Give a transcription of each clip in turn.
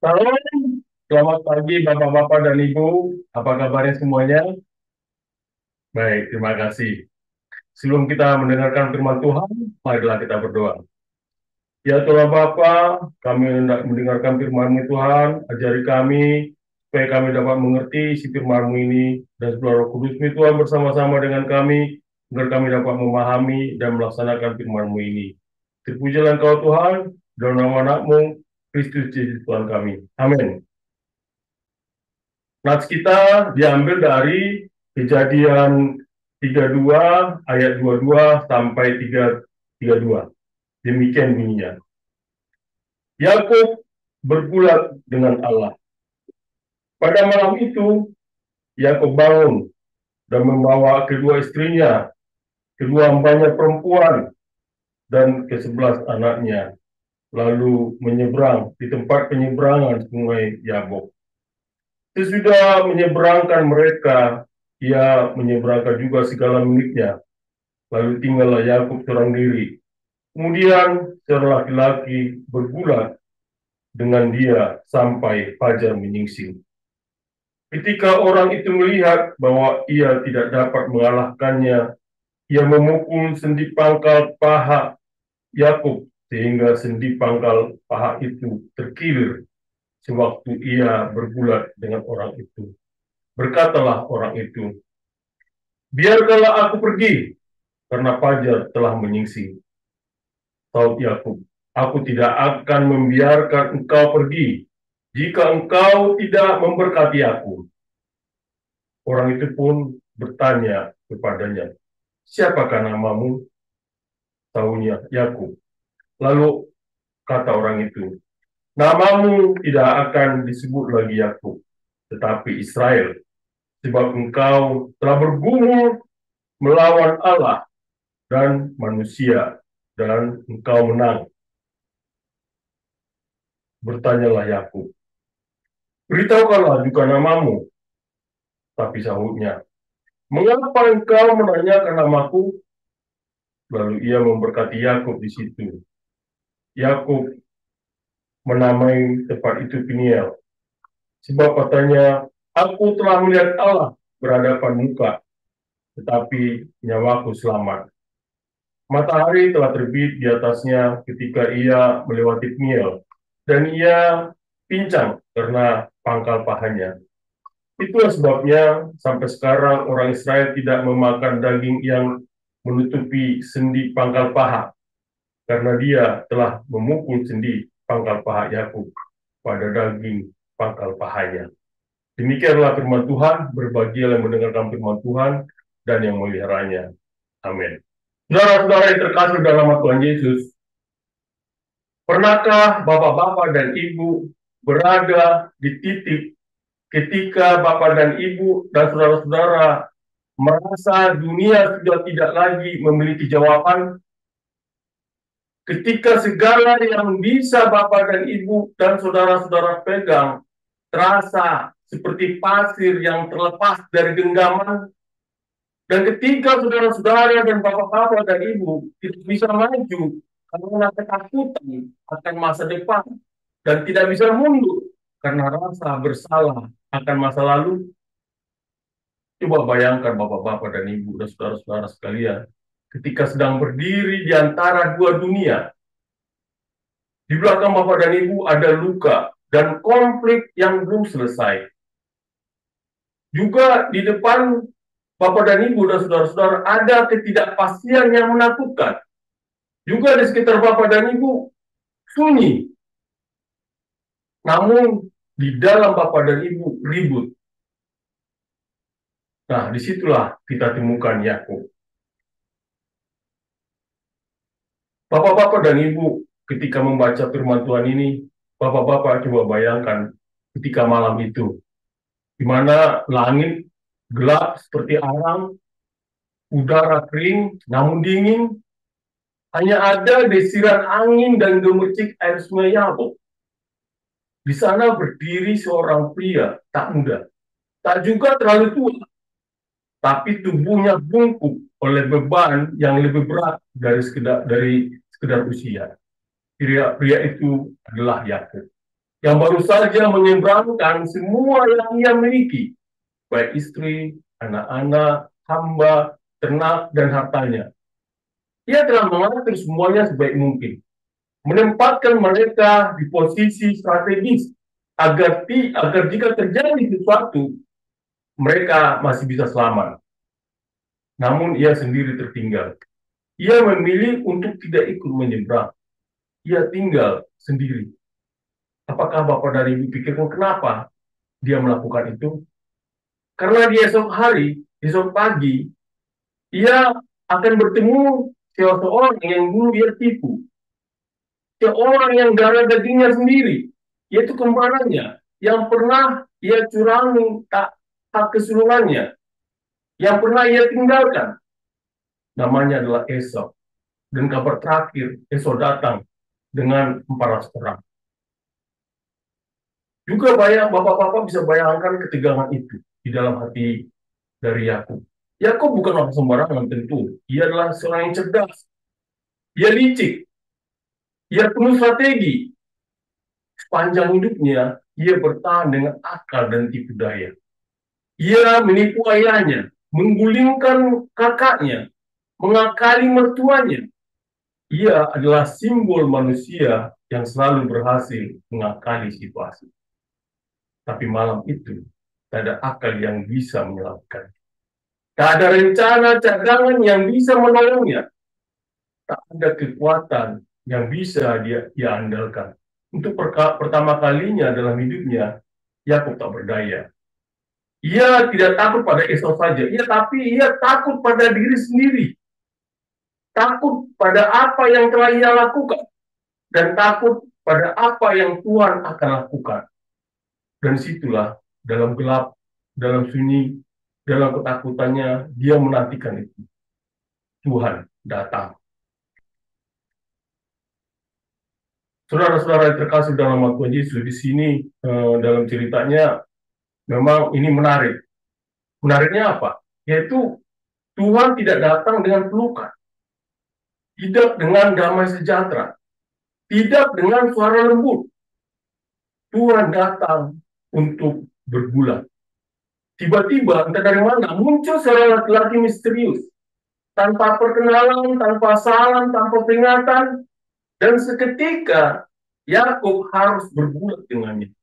Halo, selamat pagi Bapak-Bapak dan Ibu. Apa kabarnya semuanya? Baik, terima kasih. Sebelum kita mendengarkan firman Tuhan, marilah kita berdoa. Ya Tuhan Bapa, kami hendak mendengarkan firman-Mu Tuhan, ajari kami supaya kami dapat mengerti isi firman-Mu ini dan seluruh Roh Kudus-Mu Tuhan bersama-sama dengan kami agar kami dapat memahami dan melaksanakan firman-Mu ini. Terpujilah Engkau Tuhan, dalam nama anak-Mu, Kristus Yesus Tuhan kami. Amin. Nats kita diambil dari Kejadian 32 ayat 22 sampai 32. Demikian bunyinya. Yakub bergulat dengan Allah. Pada malam itu, Yakub bangun dan membawa kedua istrinya, kedua hambanya perempuan, dan ke-11 anaknya, lalu menyeberang di tempat penyeberangan sungai Yabok. Sesudah menyeberangkan mereka, ia menyeberangkan juga segala miliknya. Lalu tinggallah Yakub seorang diri. Kemudian seorang laki-laki bergulat dengan dia sampai fajar menyingsing. Ketika orang itu melihat bahwa ia tidak dapat mengalahkannya, ia memukul sendi pangkal paha Yakub sehingga sendi pangkal paha itu terkilir sewaktu ia bergulat dengan orang itu. Berkatalah orang itu, biarkanlah aku pergi, karena fajar telah menyingsing. Saud Yakub, aku tidak akan membiarkan engkau pergi, jika engkau tidak memberkati aku. Orang itu pun bertanya kepadanya, siapakah namamu? Tahunya Yakub. Lalu kata orang itu, namamu tidak akan disebut lagi Yakub, tetapi Israel, sebab engkau telah bergumul melawan Allah dan manusia, dan engkau menang. Bertanyalah Yakub, beritahukanlah juga namamu. Tapi sahutnya, mengapa engkau menanyakan namaku? Lalu ia memberkati Yakub di situ. Yakub menamai tempat itu Peniel, sebab katanya, aku telah melihat Allah berhadapan muka, tetapi nyawaku selamat. Matahari telah terbit di atasnya ketika ia melewati Peniel, dan ia pincang karena pangkal pahanya. Itulah sebabnya sampai sekarang orang Israel tidak memakan daging yang menutupi sendi pangkal paha, karena dia telah memukul sendi pangkal paha Yakub pada daging pangkal pahanya. Demikianlah firman Tuhan, berbahagia yang mendengarkan firman Tuhan dan yang memeliharanya. Amin. Saudara-saudara yang terkasih dalam nama Tuhan Yesus, pernahkah bapak-bapak dan ibu berada di titik ketika bapak dan ibu dan saudara-saudara merasa dunia sudah tidak lagi memiliki jawaban, ketika segala yang bisa bapak dan ibu dan saudara-saudara pegang terasa seperti pasir yang terlepas dari genggaman, dan ketika saudara-saudara dan bapak-bapak dan ibu tidak bisa maju karena ketakutan akan masa depan, dan tidak bisa mundur karena rasa bersalah akan masa lalu. Coba bayangkan bapak-bapak dan ibu dan saudara-saudara sekalian, ketika sedang berdiri di antara dua dunia, di belakang bapak dan ibu ada luka dan konflik yang belum selesai. Juga di depan bapak dan ibu dan saudara-saudara ada ketidakpastian yang menakutkan. Juga di sekitar bapak dan ibu sunyi. Namun di dalam bapak dan ibu ribut. Nah, disitulah kita temukan Yakub. Bapak-bapak dan ibu, ketika membaca firman Tuhan ini, bapak-bapak coba bayangkan ketika malam itu, di mana langit gelap seperti arang, udara kering namun dingin, hanya ada desiran angin dan gemercik air sungai Yabok. Di sana berdiri seorang pria tak muda, tak juga terlalu tua, tapi tubuhnya bungkuk oleh beban yang lebih berat dari sekedar usia. Pria itu adalah Yakub. yang baru saja menyeberangkan semua yang ia miliki, baik istri, anak-anak, hamba, ternak, dan hartanya. Ia telah mengatur semuanya sebaik mungkin, menempatkan mereka di posisi strategis agar jika terjadi sesuatu, mereka masih bisa selamat. Namun ia sendiri tertinggal. Ia memilih untuk tidak ikut menyeberang. Ia tinggal sendiri. Apakah Bapak dari Ibu pikirkan kenapa dia melakukan itu? Karena di esok pagi, ia akan bertemu seorang yang dulu dia tipu. Seorang yang darah dagingnya sendiri, yaitu kembarannya, yang pernah ia curangi hak kesulungannya, yang pernah ia tinggalkan. Namanya adalah Esau. Dan kabar terakhir, Esau datang dengan 400 orang. Juga banyak bapak-bapak bisa bayangkan ketegangan itu di dalam hati dari Yakub. Yakub bukan orang sembarangan tentu. Ia adalah seorang yang cerdas. Ia licik. Ia penuh strategi. Sepanjang hidupnya, ia bertahan dengan akal dan tipu daya. Ia menipu ayahnya, menggulingkan kakaknya, mengakali mertuanya. Ia adalah simbol manusia yang selalu berhasil mengakali situasi. Tapi malam itu, tak ada akal yang bisa menyelamatkan. Tak ada rencana cadangan yang bisa menolongnya. Tak ada kekuatan yang bisa dia andalkan. Untuk pertama kalinya dalam hidupnya, Yakub tak berdaya. Ia tidak takut pada Esau saja, tapi ia takut pada diri sendiri. Takut pada apa yang telah ia lakukan. Dan takut pada apa yang Tuhan akan lakukan. Dan situlah, dalam gelap, dalam sunyi, dalam ketakutannya, dia menantikan itu. Tuhan datang. Saudara-saudara yang terkasih dalam Tuhan Yesus, di sini dalam ceritanya memang ini menarik. Menariknya apa? Yaitu Tuhan tidak datang dengan pelukan, tidak dengan damai sejahtera, tidak dengan suara lembut. Tuhan datang untuk bergulat. Tiba-tiba, entah dari mana, muncul seorang laki-laki misterius, tanpa perkenalan, tanpa salam, tanpa peringatan, dan seketika Yakub harus bergulat dengannya,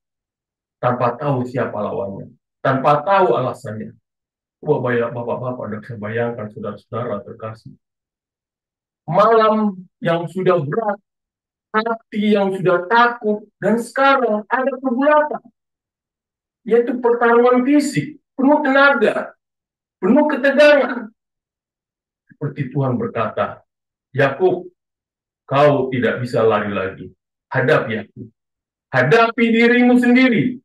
tanpa tahu siapa lawannya, tanpa tahu alasannya. Coba bapak-bapak dan saya bayangkan saudara-saudara terkasih. Malam yang sudah berat, hati yang sudah takut, dan sekarang ada pergulatan, yaitu pertarungan fisik, penuh tenaga, penuh ketegangan. Seperti Tuhan berkata, Yakub, kau tidak bisa lari lagi. Hadapi aku. Hadapi dirimu sendiri.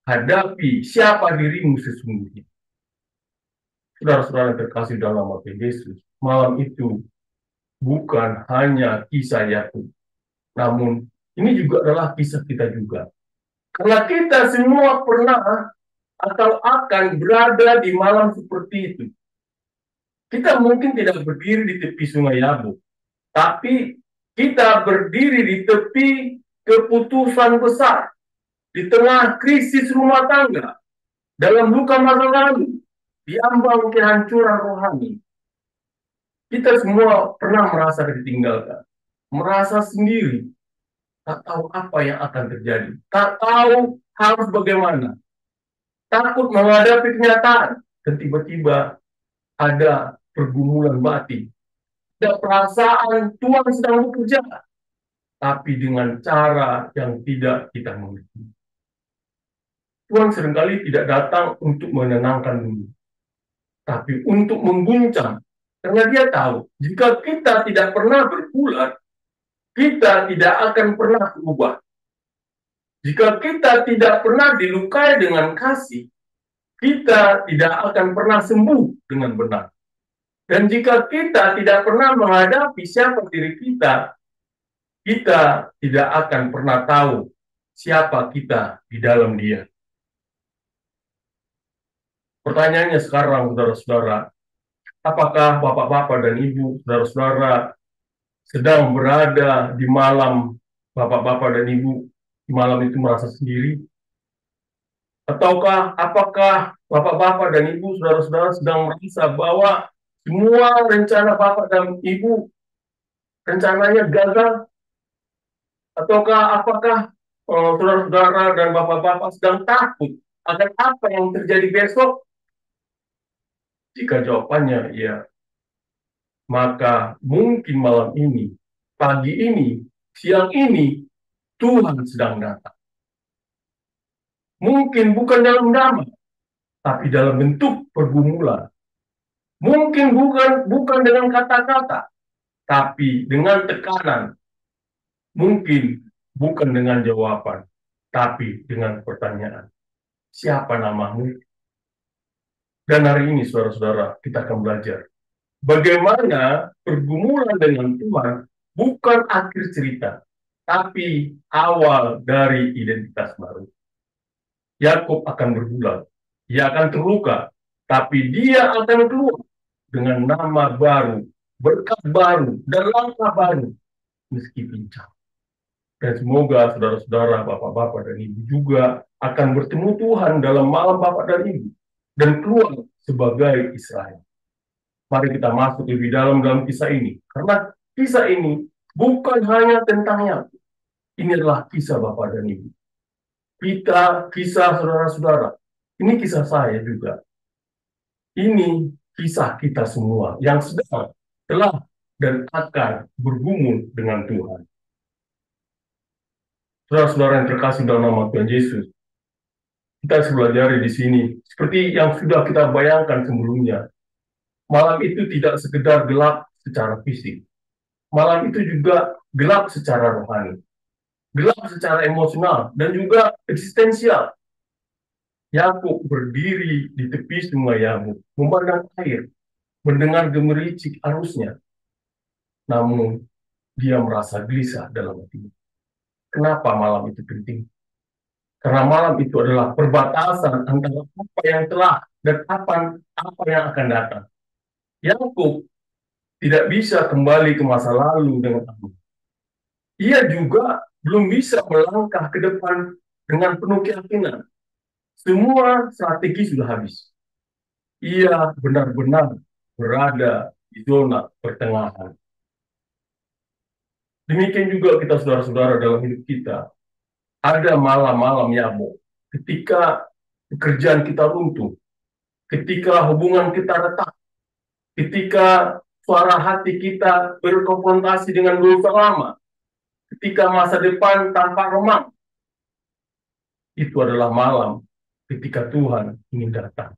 Hadapi siapa dirimu sesungguhnya. Saudara-saudara terkasih dalam nama Yesus, malam itu bukan hanya kisah Yakub, namun ini juga adalah kisah kita juga. Karena kita semua pernah atau akan berada di malam seperti itu. Kita mungkin tidak berdiri di tepi sungai Yabu, tapi kita berdiri di tepi keputusan besar, di tengah krisis rumah tangga, dalam luka masa lalu, di ambang kehancuran rohani. Kita semua pernah merasa ditinggalkan, merasa sendiri, tak tahu apa yang akan terjadi, tak tahu harus bagaimana, takut menghadapi kenyataan, dan tiba-tiba ada pergumulan batin, ada perasaan Tuhan sedang bekerja, tapi dengan cara yang tidak kita mengerti. Tuhan seringkali tidak datang untuk menenangkan dulu, tapi untuk mengguncang. Karena dia tahu, jika kita tidak pernah bergulat, kita tidak akan pernah berubah. Jika kita tidak pernah dilukai dengan kasih, kita tidak akan pernah sembuh dengan benar. Dan jika kita tidak pernah menghadapi siapa diri kita, kita tidak akan pernah tahu siapa kita di dalam dia. Pertanyaannya sekarang, saudara-saudara, apakah bapak-bapak dan ibu, saudara-saudara, sedang berada di malam bapak-bapak dan ibu malam itu merasa sendiri? Ataukah apakah bapak-bapak dan ibu, saudara-saudara sedang merasa bahwa semua rencana bapak dan ibu rencananya gagal? Ataukah apakah saudara-saudara dan bapak-bapak sedang takut akan apa yang terjadi besok? Jika jawabannya ya, maka mungkin malam ini, pagi ini, siang ini, Tuhan sedang datang. Mungkin bukan dalam damai, tapi dalam bentuk pergumulan. Mungkin bukan dengan kata-kata, tapi dengan tekanan. Mungkin bukan dengan jawaban, tapi dengan pertanyaan. Siapa namamu? Dan hari ini, saudara-saudara, kita akan belajar bagaimana pergumulan dengan Tuhan bukan akhir cerita, tapi awal dari identitas baru. Yakub akan bergumul, ia akan terluka, tapi dia akan keluar dengan nama baru, berkat baru, dan langkah baru, meski pincang. Dan semoga saudara-saudara, bapak-bapak dan ibu juga akan bertemu Tuhan dalam malam bapak dan ibu, dan keluar sebagai Israel. Mari kita masuk lebih dalam kisah ini, karena kisah ini bukan hanya tentang Yakub. Ini adalah kisah bapak dan ibu. Kita, kisah saudara-saudara. Ini kisah saya juga. Ini kisah kita semua yang sedang, telah, dan akan bergumul dengan Tuhan. Saudara-saudara yang terkasih dalam nama Tuhan Yesus, kita harus belajar di sini, seperti yang sudah kita bayangkan sebelumnya. Malam itu tidak sekedar gelap secara fisik. Malam itu juga gelap secara rohani. Gelap secara emosional dan juga eksistensial. Yakub berdiri di tepi sungai Yabok, memandang air, mendengar gemericik arusnya. Namun, dia merasa gelisah dalam hatinya. Kenapa malam itu penting? Karena malam itu adalah perbatasan antara apa yang telah dan apa yang akan datang. Yakub tidak bisa kembali ke masa lalu dengan aman. Ia juga belum bisa melangkah ke depan dengan penuh keyakinan. Semua strategi sudah habis. Ia benar-benar berada di zona pertengahan. Demikian juga kita saudara-saudara dalam hidup kita. Ada malam-malam Yabok, ketika pekerjaan kita runtuh, ketika hubungan kita retak, ketika suara hati kita berkonfrontasi dengan dosa lama, ketika masa depan tanpa remang. Itu adalah malam ketika Tuhan ingin datang.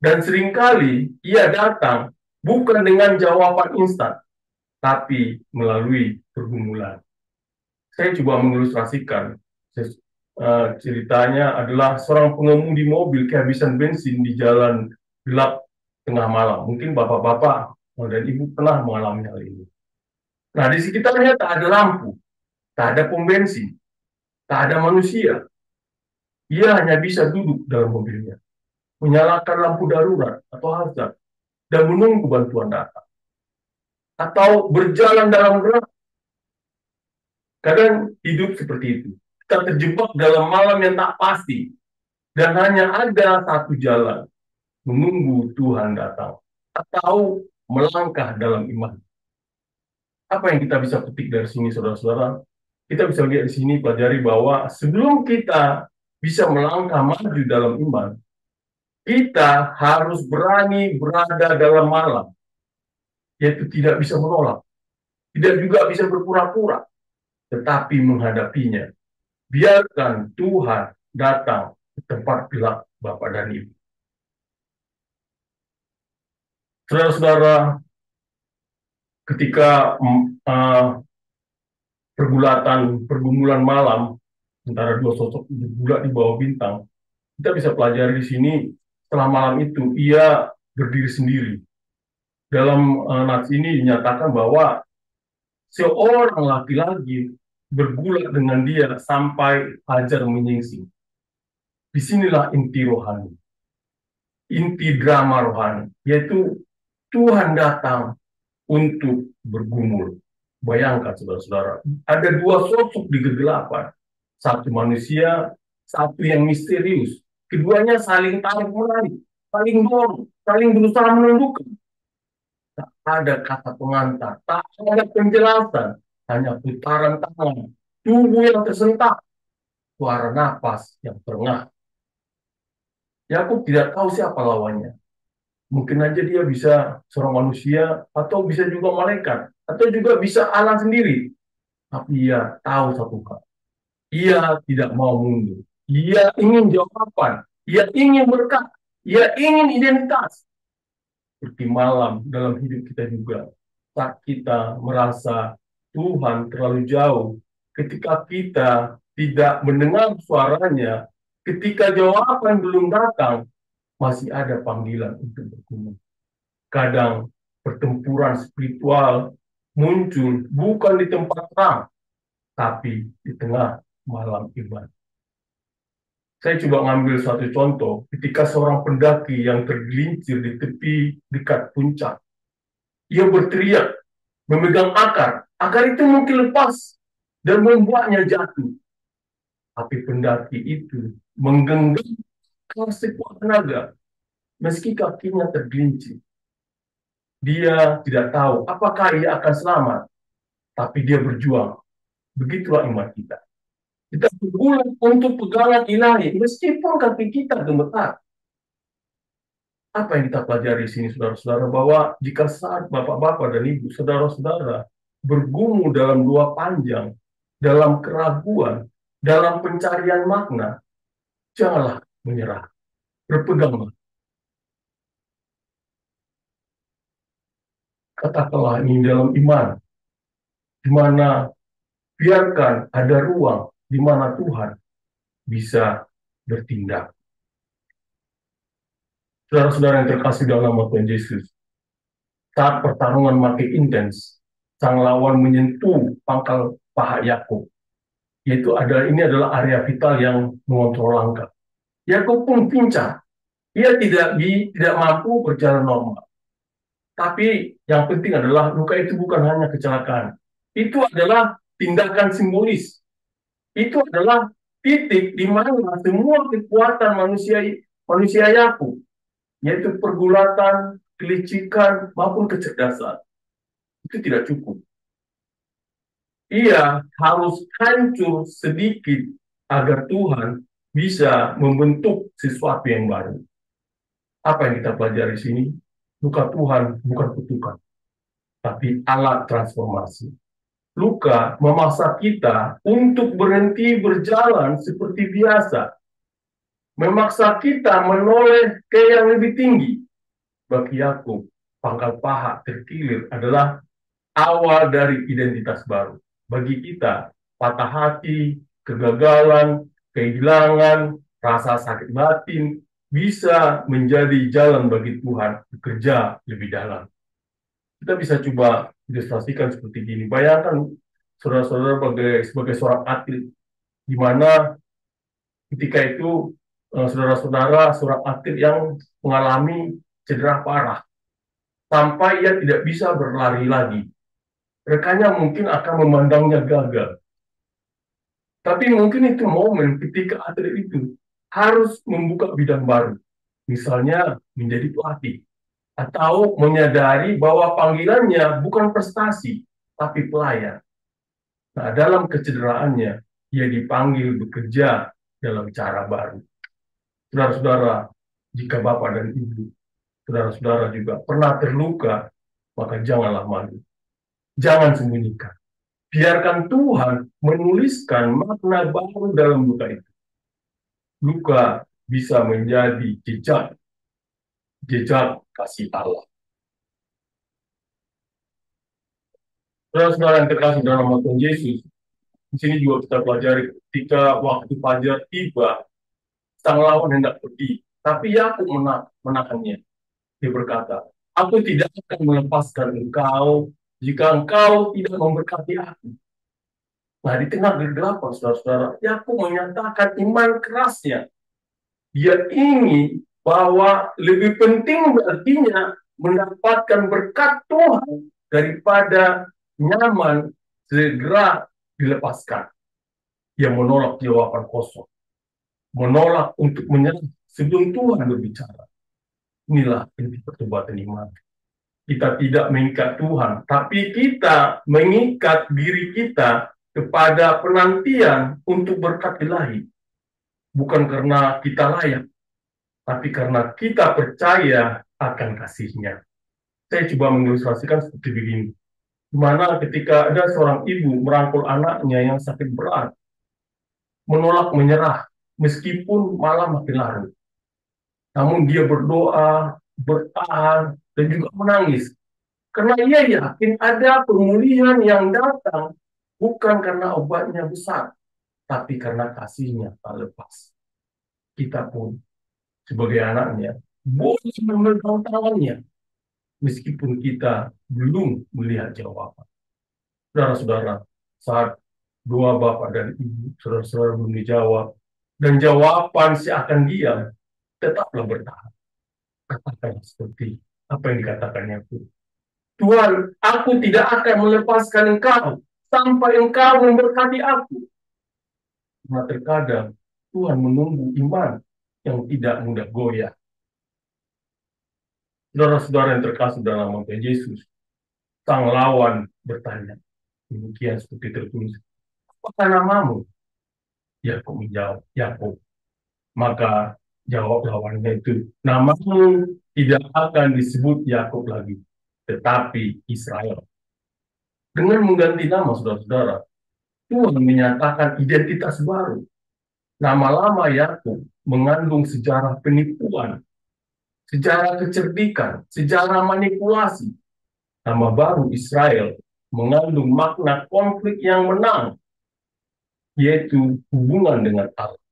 Dan seringkali ia datang bukan dengan jawaban instan, tapi melalui pergumulan. Saya coba mengilustrasikan. Ceritanya adalah seorang pengemudi mobil kehabisan bensin di jalan gelap tengah malam. Mungkin bapak-bapak dan ibu pernah mengalami hal ini. Nah, di sekitarnya tak ada lampu, tak ada pom bensin, tak ada manusia. Ia hanya bisa duduk dalam mobilnya, menyalakan lampu darurat atau hazard, dan menunggu bantuan datang. Atau berjalan dalam gelap. Kadang hidup seperti itu. Kita terjebak dalam malam yang tak pasti. Dan hanya ada satu jalan, menunggu Tuhan datang. Atau melangkah dalam iman. Apa yang kita bisa petik dari sini, saudara-saudara? Kita bisa lihat di sini, pelajari bahwa sebelum kita bisa melangkah maju dalam iman, kita harus berani berada dalam malam. Yaitu tidak bisa menolak. Tidak juga bisa berpura-pura. Tetapi menghadapinya. Biarkan Tuhan datang ke tempat gelap Bapak dan Ibu. Saudara-saudara, ketika pergumulan malam antara dua sosok bergulat di bawah bintang, kita bisa pelajari di sini. Setelah malam itu ia berdiri sendiri. Dalam nats ini dinyatakan bahwa seorang laki-laki bergulat dengan dia sampai fajar menyingsing. Disinilah inti rohani, inti drama rohani, yaitu Tuhan datang untuk bergumul. Bayangkan saudara-saudara, ada dua sosok di kegelapan, Satu manusia, satu yang misterius. Keduanya saling tarik menarik, saling dorong, saling berusaha menundukkan. Tak ada kata pengantar, tak ada penjelasan, hanya putaran tangan, tubuh yang tersentak, suara napas yang terengah. Yakub tidak tahu siapa lawannya. Mungkin aja dia bisa seorang manusia, atau bisa juga malaikat, atau juga bisa Allah sendiri. Tapi ia tahu satu hal. Ia tidak mau mundur. Ia ingin jawaban. Ia ingin berkat. Ia ingin identitas. Seperti malam dalam hidup kita juga. Saat kita merasa Tuhan terlalu jauh. Ketika kita tidak mendengar suaranya. Ketika jawaban belum datang. Masih ada panggilan untuk bergumul. Kadang pertempuran spiritual muncul bukan di tempat terang, tapi di tengah malam ibadah. Saya coba ngambil suatu contoh ketika seorang pendaki yang tergelincir di tepi dekat puncak. Ia berteriak, memegang akar. Akar itu mungkin lepas dan membuatnya jatuh. Tapi pendaki itu menggenggam sekuat tenaga meski kakinya tergelincir. Dia tidak tahu apakah ia akan selamat, tapi dia berjuang. Begitulah iman kita. Kita bergulat untuk pegangan ilahi, meskipun kaki kita gemetar. Apa yang kita pelajari di sini, saudara-saudara, bahwa jika saat bapak-bapak dan ibu, saudara-saudara, bergumul dalam dua panjang, dalam keraguan, dalam pencarian makna, janganlah menyerah. Berpeganglah. Katakanlah ini dalam iman, di mana biarkan ada ruang di mana Tuhan bisa bertindak. Saudara-saudara yang terkasih dalam nama Tuhan Yesus, saat pertarungan makin intens, sang lawan menyentuh pangkal paha Yakub. Yaitu ini adalah area vital yang mengontrol langkah. Yakub pun pincang. Ia tidak mampu berjalan normal. Tapi yang penting adalah luka itu bukan hanya kecelakaan. Itu adalah tindakan simbolis. Itu adalah titik di mana semua kekuatan manusia Yakub, yaitu pergulatan, kelicikan, maupun kecerdasan, itu tidak cukup. Ia harus hancur sedikit agar Tuhan bisa membentuk sesuatu yang baru. Apa yang kita pelajari di sini? Luka Tuhan bukan kutukan, tapi alat transformasi. Luka memaksa kita untuk berhenti berjalan seperti biasa, memaksa kita menoleh ke yang lebih tinggi. Bagi Yakub, pangkal paha terkilir adalah awal dari identitas baru. Bagi kita, patah hati, kegagalan, kehilangan, rasa sakit batin bisa menjadi jalan bagi Tuhan bekerja lebih dalam. Kita bisa coba ilustrasikan seperti ini. Bayangkan saudara-saudara sebagai seorang atlet, di mana ketika itu saudara-saudara seorang atlet yang mengalami cedera parah, sampai ia tidak bisa berlari lagi. Rekannya mungkin akan memandangnya gagal. Tapi mungkin itu momen ketika atlet itu harus membuka bidang baru. Misalnya menjadi pelatih. Atau menyadari bahwa panggilannya bukan prestasi, tapi pelayan. Nah, dalam kecederaannya, ia dipanggil bekerja dalam cara baru. Saudara-saudara, jika Bapak dan Ibu, saudara-saudara juga pernah terluka, maka janganlah malu. Jangan sembunyikan. Biarkan Tuhan menuliskan makna baru dalam luka itu. Luka bisa menjadi jejak kasih Allah. Saudara-saudara yang terkasih dalam nama Tuhan Yesus, di sini juga kita pelajari ketika waktu fajar tiba, sang lawan hendak pergi, tapi Yakub menahannya. Dia berkata, aku tidak akan melepaskan engkau jika engkau tidak memberkati aku. Nah, di tengah kegelapan, saudara-saudara, Yakub menyatakan iman kerasnya. Dia ingin bahwa lebih penting baginya mendapatkan berkat Tuhan daripada nyaman segera dilepaskan. Ia menolak jawaban kosong, menolak untuk menyerah sebelum Tuhan berbicara. Inilah inti pertobatan iman. Kita tidak mengikat Tuhan, tapi kita mengikat diri kita kepada penantian untuk berkat ilahi. Bukan karena kita layak, tapi karena kita percaya akan kasih-Nya. Saya coba mengilustrasikan seperti begini. Di mana ketika ada seorang ibu merangkul anaknya yang sakit berat, menolak menyerah, meskipun malah makin larut. Namun dia berdoa, bertahan, dan juga menangis. Karena ia yakin ada pemulihan yang datang, bukan karena obatnya besar, tapi karena kasih-Nya tak lepas. Kita pun, sebagai anaknya, boleh memegang tangannya, meskipun kita belum melihat jawaban. Saudara-saudara, saat doa Bapak dan Ibu, saudara-saudara belum dijawab, dan jawaban seakan diam, tetaplah bertahan. Katakan seperti apa yang dikatakannya itu. Tuhan, aku tidak akan melepaskan Engkau sampai Engkau memberkati aku. Karena terkadang Tuhan menunggu iman yang tidak mudah goyah. Saudara-saudara yang terkasih dalam nama Yesus, sang lawan bertanya, demikian seperti tertulis, apakah namamu? Yakub menjawab, Yakub. Maka jawab lawannya itu, namamu tidak akan disebut Yakub lagi, tetapi Israel. Dengan mengganti nama, saudara-saudara, Tuhan menyatakan identitas baru. Nama lama Yakub mengandung sejarah penipuan, sejarah kecerdikan, sejarah manipulasi. Nama baru Israel mengandung makna konflik yang menang, yaitu hubungan dengan Allah.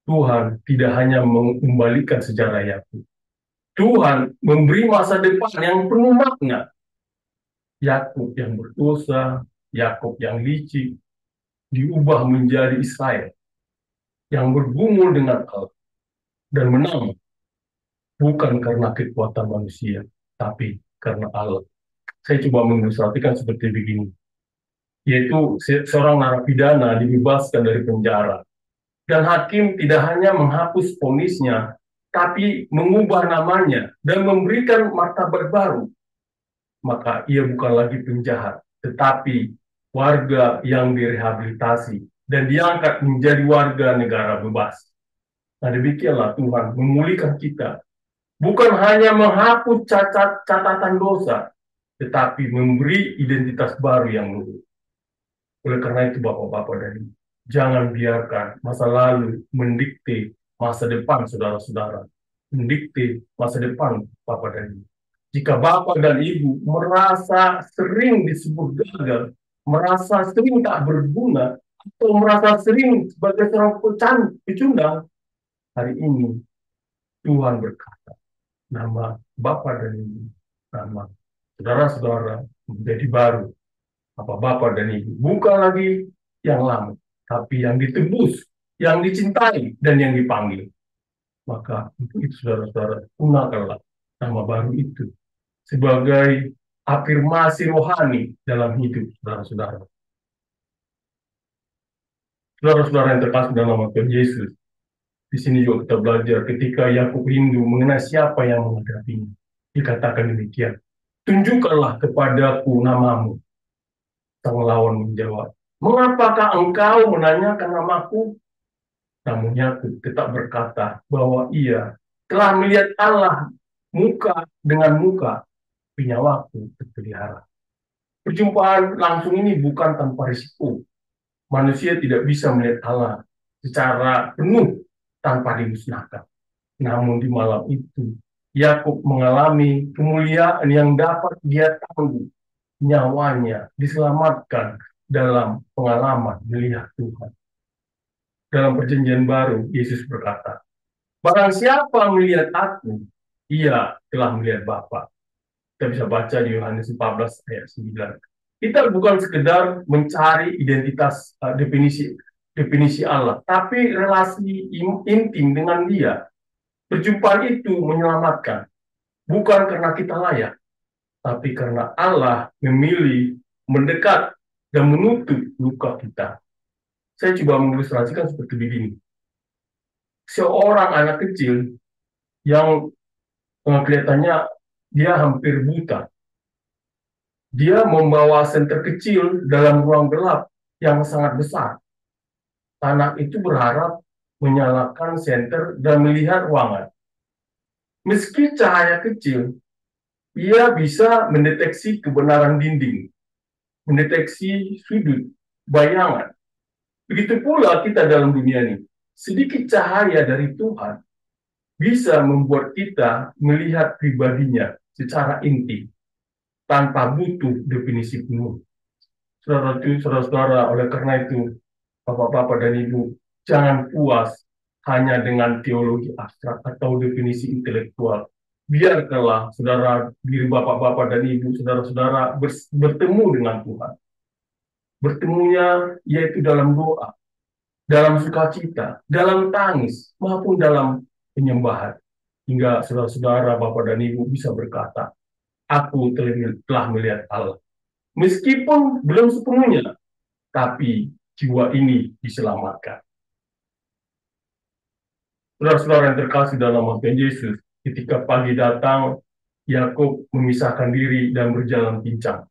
Tuhan tidak hanya mengembalikan sejarah Yakub. Tuhan memberi masa depan yang penuh makna. Yakub yang berdosa, Yakub yang licik, diubah menjadi Israel yang bergumul dengan Allah dan menang, bukan karena kekuatan manusia, tapi karena Allah. Saya coba mengilustrasikan seperti begini, yaitu seorang narapidana dibebaskan dari penjara, dan hakim tidak hanya menghapus vonisnya, tapi mengubah namanya dan memberikan martabat baru. Maka ia bukan lagi penjahat, tetapi warga yang direhabilitasi dan diangkat menjadi warga negara bebas. Nah, demikianlah Tuhan memulihkan kita. Bukan hanya menghapus catatan dosa, tetapi memberi identitas baru yang luhur. Oleh karena itu, Bapak-Bapak dan Ibu, jangan biarkan masa lalu mendikte masa depan saudara-saudara, mendikte masa depan Bapak dan Ibu. Jika Bapak dan Ibu merasa sering disebut gagal, merasa sering tak berguna, atau merasa sering sebagai seorang pecundang, hari ini Tuhan berkata, nama Bapak dan Ibu, nama saudara-saudara menjadi baru. Apa Bapak dan Ibu bukan lagi yang lama, tapi yang ditebus, yang dicintai, dan yang dipanggil. Maka untuk itu saudara-saudara, gunakanlah nama baru itu sebagai afirmasi rohani dalam hidup saudara-saudara. Saudara-saudara yang terkasih dalam nama Tuhan Yesus, di sini juga kita belajar ketika Yakub rindu mengenai siapa yang menghadapinya. Dikatakan demikian, tunjukkanlah kepadaku namamu. Sang lawan menjawab, mengapakah engkau menanyakan namaku? Namun Yakub tetap berkata bahwa ia telah melihat Allah muka dengan muka, nyawaku terpelihara. Perjumpaan langsung ini bukan tanpa risiko. Manusia tidak bisa melihat Allah secara penuh tanpa dimusnahkan. Namun di malam itu, Yakub mengalami kemuliaan yang dapat dia tanggung. Nyawanya diselamatkan dalam pengalaman melihat Tuhan. Dalam perjanjian baru, Yesus berkata, barang siapa melihat aku, ia telah melihat Bapa. Kita bisa baca di Yohanes 14 ayat 9. Kita bukan sekedar mencari identitas definisi Allah, tapi relasi intim dengan Dia. Perjumpaan itu menyelamatkan, bukan karena kita layak, tapi karena Allah memilih mendekat dan menutup luka kita. Saya coba mengilustrasikan seperti begini. Seorang anak kecil yang kelihatannya dia hampir buta. Dia membawa senter kecil dalam ruang gelap yang sangat besar. Anak itu berharap menyalakan senter dan melihat ruangan. Meski cahaya kecil, ia bisa mendeteksi kebenaran dinding, mendeteksi sudut, bayangan. Begitu pula kita dalam dunia ini. Sedikit cahaya dari Tuhan bisa membuat kita melihat pribadinya secara inti, tanpa butuh definisi penuh. Saudara-saudara, oleh karena itu, Bapak-bapak dan Ibu, jangan puas hanya dengan teologi abstrak atau definisi intelektual. Biarkanlah saudara, diri Bapak-bapak dan Ibu, saudara-saudara bertemu dengan Tuhan. Bertemunya yaitu dalam doa, dalam sukacita, dalam tangis, maupun dalam penyembahan. Hingga saudara-saudara, Bapak dan Ibu bisa berkata, aku telah melihat Allah. Meskipun belum sepenuhnya, tapi jiwa ini diselamatkan. Saudara-saudara yang terkasih dalam Tuhan Yesus, ketika pagi datang, Yakub memisahkan diri dan berjalan pincang.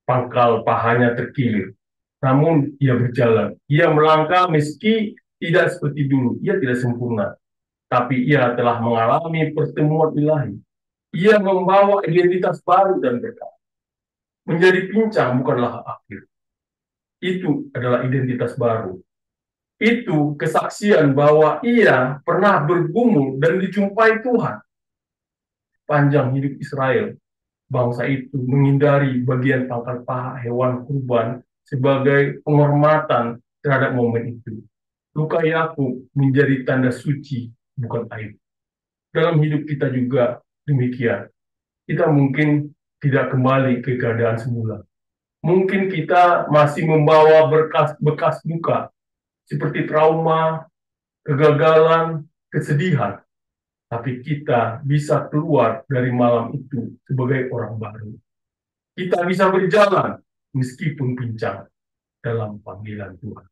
Pangkal pahanya terkilir. Namun ia berjalan. Ia melangkah meski tidak seperti dulu. Ia tidak sempurna. Tapi ia telah mengalami pertemuan ilahi. Ia membawa identitas baru dan berkat. Menjadi pincang bukanlah akhir. Itu adalah identitas baru. Itu kesaksian bahwa ia pernah bergumul dan dijumpai Tuhan. Panjang hidup Israel, bangsa itu menghindari bagian pangkal paha hewan kurban sebagai penghormatan terhadap momen itu. Luka Yakub menjadi tanda suci, bukan aib. Dalam hidup kita juga demikian. Kita mungkin tidak kembali ke keadaan semula. Mungkin kita masih membawa bekas luka, seperti trauma, kegagalan, kesedihan. Tapi kita bisa keluar dari malam itu sebagai orang baru. Kita bisa berjalan meskipun pincang dalam panggilan Tuhan.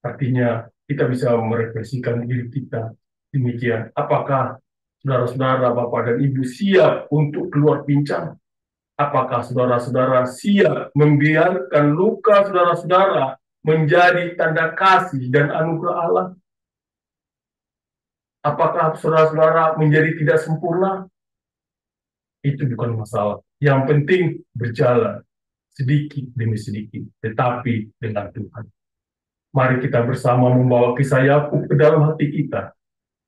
Artinya kita bisa merefleksikan diri kita demikian. Apakah saudara-saudara, Bapak dan Ibu siap untuk keluar pincang? Apakah saudara-saudara siap membiarkan luka saudara-saudara menjadi tanda kasih dan anugerah Allah? Apakah saudara-saudara menjadi tidak sempurna? Itu bukan masalah. Yang penting berjalan sedikit demi sedikit, tetapi dengan Tuhan. Mari kita bersama membawa kisah Yakub ke dalam hati kita,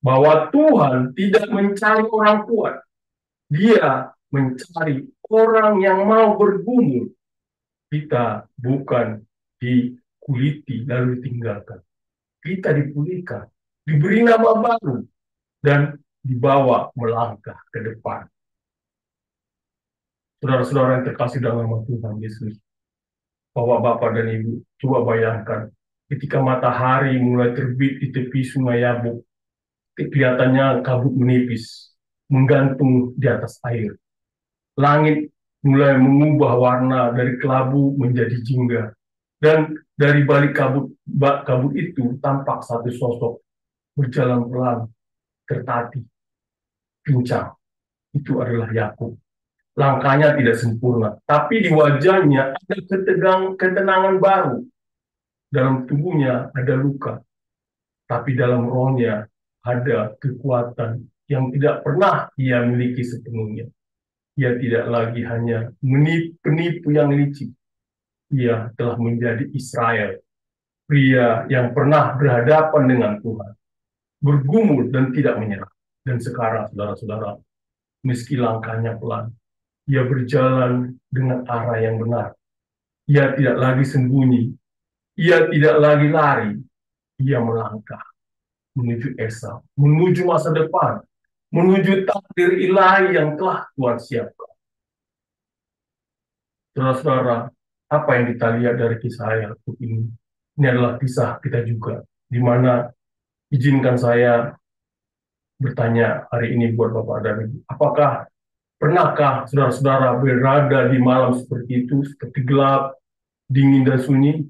bahwa Tuhan tidak mencari orang kuat. Dia mencari orang yang mau bergumul. Kita bukan dikuliti lalu ditinggalkan. Kita dipulihkan, diberi nama baru, dan dibawa melangkah ke depan. Saudara-saudara yang terkasih dalam nama Tuhan Yesus, Bapak-bapak dan Ibu, coba bayangkan, ketika matahari mulai terbit di tepi sungai Yabok, kelihatannya kabut menipis, menggantung di atas air. Langit mulai mengubah warna dari kelabu menjadi jingga, dan dari balik kabut itu tampak satu sosok berjalan pelan, tertatih, pincang. Itu adalah Yakub. Langkahnya tidak sempurna, tapi di wajahnya ada ketenangan baru. Dalam tubuhnya ada luka, tapi dalam rohnya ada kekuatan yang tidak pernah ia miliki sepenuhnya. Ia tidak lagi hanya penipu yang licik. Ia telah menjadi Israel, pria yang pernah berhadapan dengan Tuhan, bergumul dan tidak menyerah. Dan sekarang, saudara-saudara, meski langkahnya pelan, ia berjalan dengan arah yang benar. Ia tidak lagi sembunyi. Ia tidak lagi lari. Ia melangkah menuju Esa, menuju masa depan, menuju takdir ilahi yang telah Tuhan siapkan. Saudara-saudara, apa yang kita lihat dari kisah Yakub ini? Ini adalah kisah kita juga, di mana izinkan saya bertanya hari ini buat Bapak dan Ibu. Apakah pernahkah saudara-saudara berada di malam seperti itu, seperti gelap, dingin dan sunyi?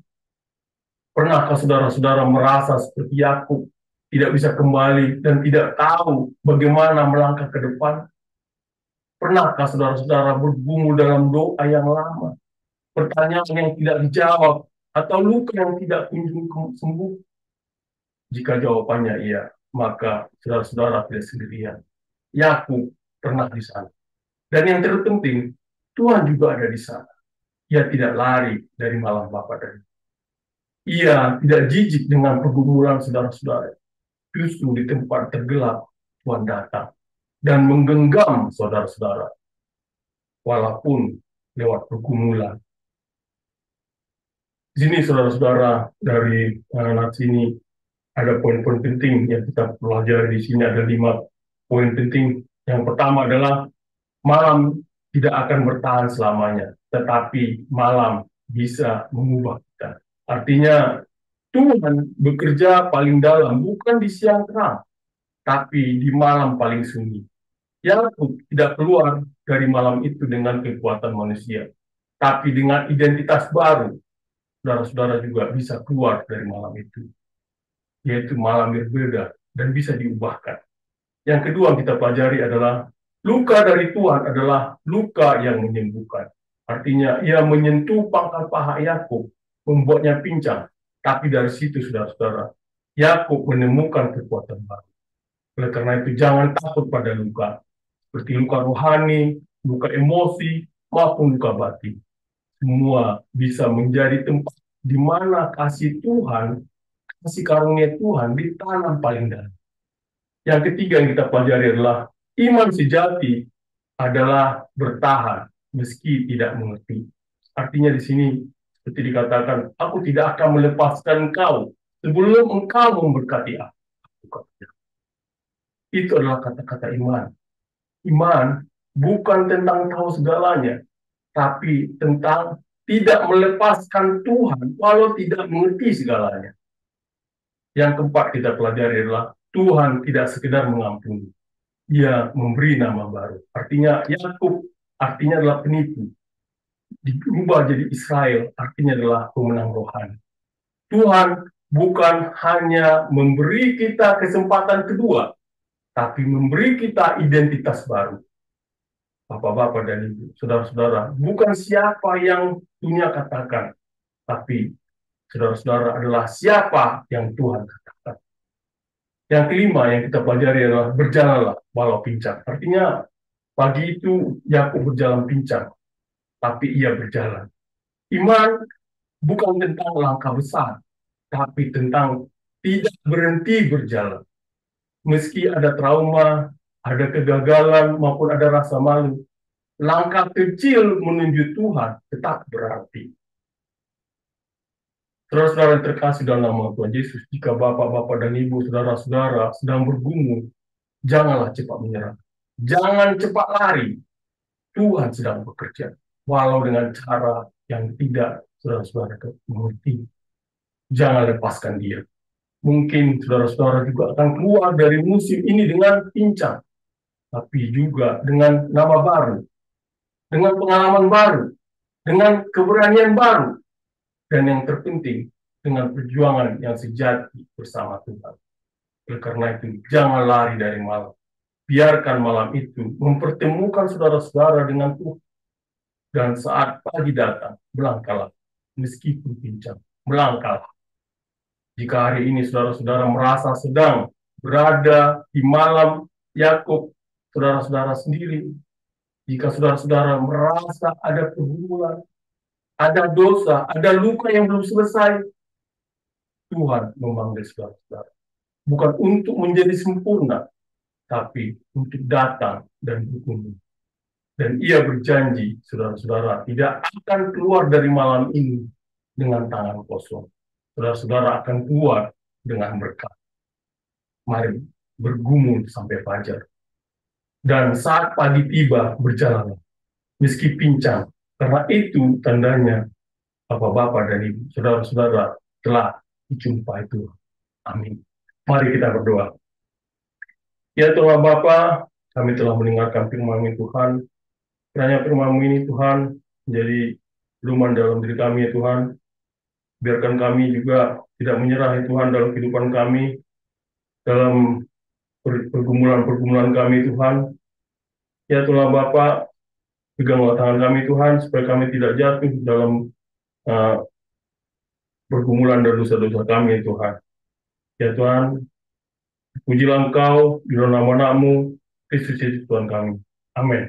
Pernahkah saudara-saudara merasa seperti Yakub, tidak bisa kembali dan tidak tahu bagaimana melangkah ke depan? Pernahkah saudara-saudara bergumul dalam doa yang lama, pertanyaan yang tidak dijawab, atau luka yang tidak kunjung sembuh? Jika jawabannya iya, maka saudara-saudara tidak sendirian. Yakub pernah di sana. Dan yang terpenting, Tuhan juga ada di sana. Ia tidak lari dari malam Bapa dan ia tidak jijik dengan pergumulan saudara-saudara. Justru di tempat tergelap, Tuhan datang dan menggenggam saudara-saudara, walaupun lewat pergumulan. Di sini saudara-saudara dari nats ini ada poin-poin penting yang kita pelajari di sini, ada 5 poin penting. Yang pertama adalah malam tidak akan bertahan selamanya, tetapi malam bisa mengubah kita. Artinya Tuhan bekerja paling dalam bukan di siang terang, tapi di malam paling sunyi. Yakub tidak keluar dari malam itu dengan kekuatan manusia, tapi dengan identitas baru. Saudara-saudara juga bisa keluar dari malam itu, yaitu malam berbeda dan bisa diubahkan. Yang kedua yang kita pelajari adalah luka dari Tuhan adalah luka yang menyembuhkan. Artinya ia menyentuh pangkal paha Yakub, membuatnya pincang. Tapi dari situ saudara-saudara, Yakub menemukan kekuatan baru. Oleh karena itu jangan takut pada luka, seperti luka rohani, luka emosi, maupun luka batin. Semua bisa menjadi tempat di mana kasih Tuhan, kasih karunia Tuhan ditanam paling dalam. Yang ketiga yang kita pelajari adalah iman sejati adalah bertahan meski tidak mengerti. Artinya di sini seperti dikatakan, aku tidak akan melepaskan engkau sebelum engkau memberkati aku. Itu adalah kata-kata iman. Iman bukan tentang tahu segalanya, tapi tentang tidak melepaskan Tuhan walau tidak mengerti segalanya. Yang keempat kita pelajari adalah Tuhan tidak sekedar mengampuni, Dia memberi nama baru. Artinya Yakub artinya adalah penipu. Diubah jadi Israel artinya adalah pemenang rohani. Tuhan bukan hanya memberi kita kesempatan kedua, tapi memberi kita identitas baru. Bapak-bapak dan ibu, saudara-saudara, bukan siapa yang dunia katakan, tapi saudara-saudara adalah siapa yang Tuhan katakan. Yang kelima yang kita pelajari adalah berjalanlah walau pincang. Artinya pagi itu Yakub berjalan pincang, tapi ia berjalan. Iman bukan tentang langkah besar, tapi tentang tidak berhenti berjalan. Meski ada trauma, ada kegagalan, maupun ada rasa malu, langkah kecil menuju Tuhan tetap berarti. Saudara-saudara yang terkasih dalam nama Tuhan Yesus, jika bapak-bapak dan ibu, saudara-saudara sedang bergumul, janganlah cepat menyerah. Jangan cepat lari. Tuhan sedang bekerja, walau dengan cara yang tidak saudara-saudara mengerti. Jangan lepaskan dia. Mungkin saudara-saudara juga akan keluar dari musim ini dengan pincang, tapi juga dengan nama baru, dengan pengalaman baru, dengan keberanian baru, dan yang terpenting, dengan perjuangan yang sejati bersama Tuhan. Oleh karena itu, jangan lari dari malam. Biarkan malam itu mempertemukan saudara-saudara dengan Tuhan. Dan saat pagi datang, melangkahlah. Meskipun pincang, melangkahlah. Jika hari ini saudara-saudara merasa sedang berada di malam Yakub, saudara-saudara sendiri, jika saudara-saudara merasa ada pergumulan, ada dosa, ada luka yang belum selesai, Tuhan memanggil saudara-saudara. Bukan untuk menjadi sempurna, tapi untuk datang dan bergumul. Dan ia berjanji, saudara-saudara, tidak akan keluar dari malam ini dengan tangan kosong. Saudara-saudara akan keluar dengan berkat. Mari bergumul sampai fajar. Dan saat pagi tiba, berjalanlah. Meski pincang, karena itu tandanya Bapak-bapak dan Ibu, saudara-saudara telah dijumpai Tuhan. Amin. Mari kita berdoa. Ya Tuhan Bapa, kami telah mendengarkan firman Tuhan. Kiranya firman ini Tuhan menjadi luman dalam diri kami ya Tuhan. Biarkan kami juga tidak menyerah ya Tuhan dalam kehidupan kami, dalam pergumulan-pergumulan kami Tuhan. Ya Tuhan Bapa, peganglah tangan kami Tuhan, supaya kami tidak jatuh dalam uh, pergumulan dan dosa-dosa kami Tuhan. Ya Tuhan, pujilah Engkau di dalam nama-Mu, Kristus Yesus Tuhan kami. Amin.